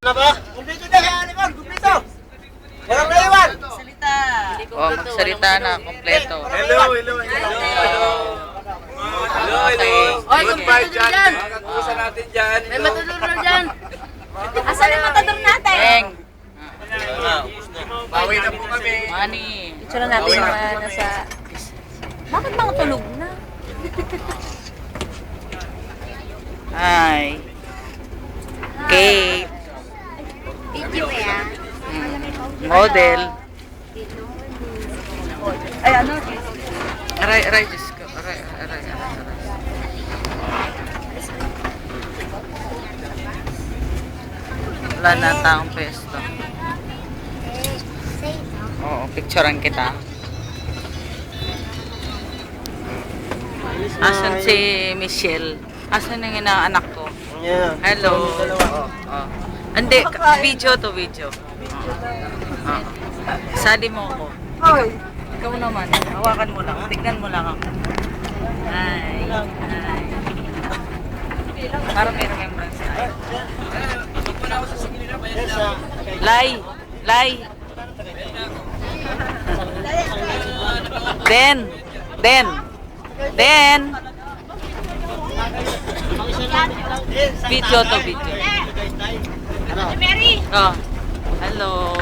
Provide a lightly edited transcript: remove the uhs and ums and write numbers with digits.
Na ba? Kumpleto na kaya Iwan, kumpleto. Walang na Iwan. Salita. Oh, magsalita na, kompleto. Hello. Okay. Oy, kumpleto din dyan. Kakakusan natin dyan. May matulog na dyan. Asan ang matador natin? Eng. Bawi na po kami. Money. Itsura natin yung mga nasa... Bakit mga tulog na? Hi. Kate. Video ya. Model. Ay, ano? Aray, Diyos ko. Aray. Wala na taong pesto. Oo, picturean kita. Asan si Michelle? Asan yung inaanak ko? Hello. Oh. Hindi, video to video. Oh. Sali mo ako. Ikaw naman. Hawakan mo lang. Tignan mo lang ako. Hi. Para may remembrance tayo. Lai. Den. Video to video. Mary. Oh. Hello.